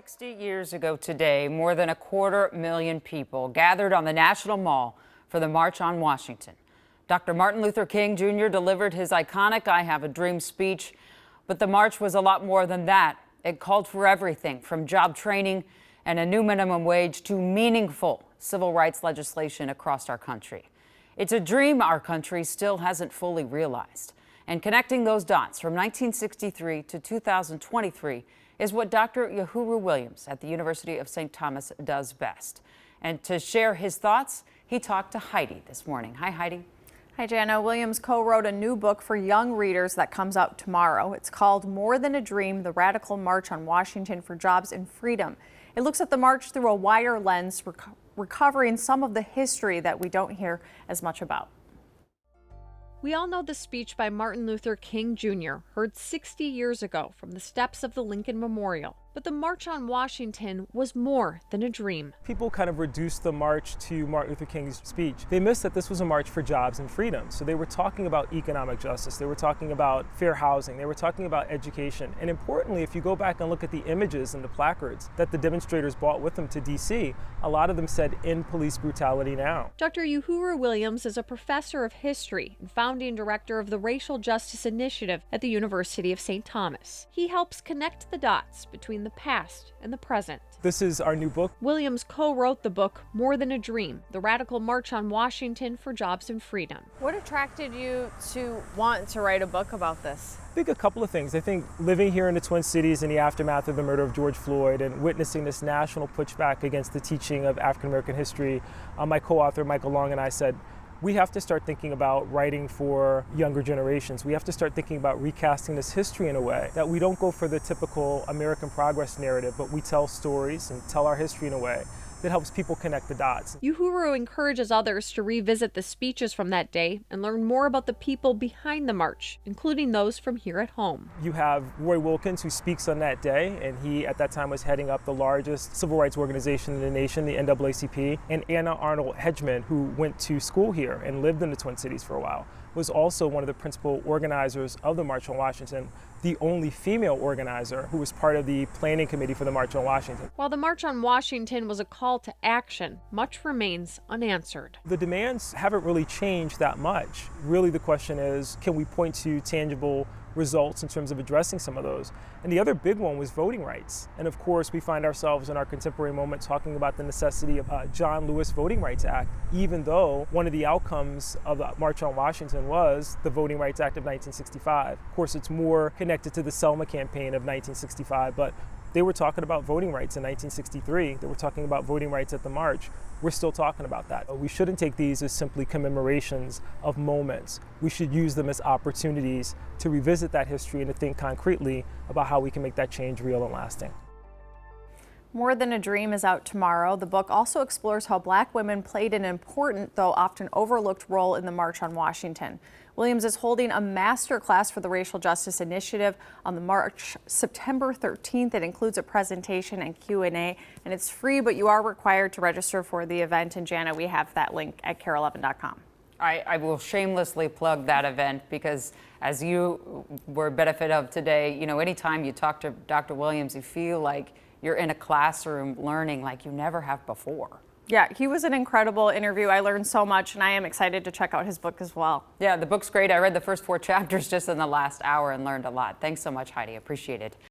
60 years ago today, more than 250,000 people gathered on the National Mall for the March on Washington. Dr. Martin Luther King Jr. delivered his iconic I Have a Dream speech, but the march was a lot more than that. It called for everything from job training and a new minimum wage to meaningful civil rights legislation across our country. It's a dream our country still hasn't fully realized. And connecting those dots from 1963 to 2023 is what Dr. Uhuru Williams at the University of St. Thomas does best. And to share his thoughts, he talked to Heidi this morning. Hi, Heidi. Hi, Jana. Williams co-wrote a new book for young readers that comes out tomorrow. It's called More Than a Dream, The Radical March on Washington for Jobs and Freedom. It looks at the march through a wider lens, recovering some of the history that we don't hear as much about. We all know the speech by Martin Luther King Jr., heard 60 years ago from the steps of the Lincoln Memorial. But the March on Washington was more than a dream. People kind of reduced the march to Martin Luther King's speech. They missed that this was a march for jobs and freedom. So they were talking about economic justice. They were talking about fair housing. They were talking about education. And importantly, if you go back and look at the images and the placards that the demonstrators brought with them to D.C., a lot of them said, "End police brutality now." Dr. Uhuru Williams is a professor of history and founding director of the Racial Justice Initiative at the University of St. Thomas. He helps connect the dots between the past and the present. This is our new book. Williams co-wrote the book More Than a Dream, The Radical March on Washington for Jobs and Freedom. What attracted you to want to write a book about this? I think a couple of things. I think living here in the Twin Cities in the aftermath of the murder of George Floyd and witnessing this national pushback against the teaching of African American history, my co-author Michael Long and I said, we have to start thinking about writing for younger generations. We have to start thinking about recasting this history in a way that we don't go for the typical American progress narrative, but we tell stories and tell our history in a way that helps people connect the dots. Uhuru encourages others to revisit the speeches from that day and learn more about the people behind the march, including those from here at home. You have Roy Wilkins, who speaks on that day, and he at that time was heading up the largest civil rights organization in the nation, the NAACP, and Anna Arnold Hedgeman, who went to school here and lived in the Twin Cities for a while, was also one of the principal organizers of the March on Washington, the only female organizer who was part of the planning committee for the March on Washington. While the March on Washington was a call to action, much remains unanswered. The demands haven't really changed that much. Really, the question is, can we point to tangible results in terms of addressing some of those? And the other big one was voting rights. And of course, we find ourselves in our contemporary moment talking about the necessity of John Lewis Voting Rights Act, even though one of the outcomes of the March on Washington was the Voting Rights Act of 1965. Of course, it's more connected to the Selma campaign of 1965, but they were talking about voting rights in 1963. They were talking about voting rights at the march. We're still talking about that. We shouldn't take these as simply commemorations of moments. We should use them as opportunities to revisit that history and to think concretely about how we can make that change real and lasting. More Than a Dream is out tomorrow. The book also explores how Black women played an important, though often overlooked, role in the March on Washington. Williams is holding a master class for the Racial Justice Initiative on the march September 13th. It includes a presentation and Q&A, and it's free, but you are required to register for the event. And Jana, we have that link at KARE11.com. I will shamelessly plug that event because, as you were benefit of today, you know, anytime you talk to Dr. Williams, you feel like you're in a classroom learning like you never have before. Yeah, he was an incredible interview. I learned so much, and I am excited to check out his book as well. Yeah, the book's great. I read the first 4 chapters just in the last hour and learned a lot. Thanks so much, Heidi. Appreciate it.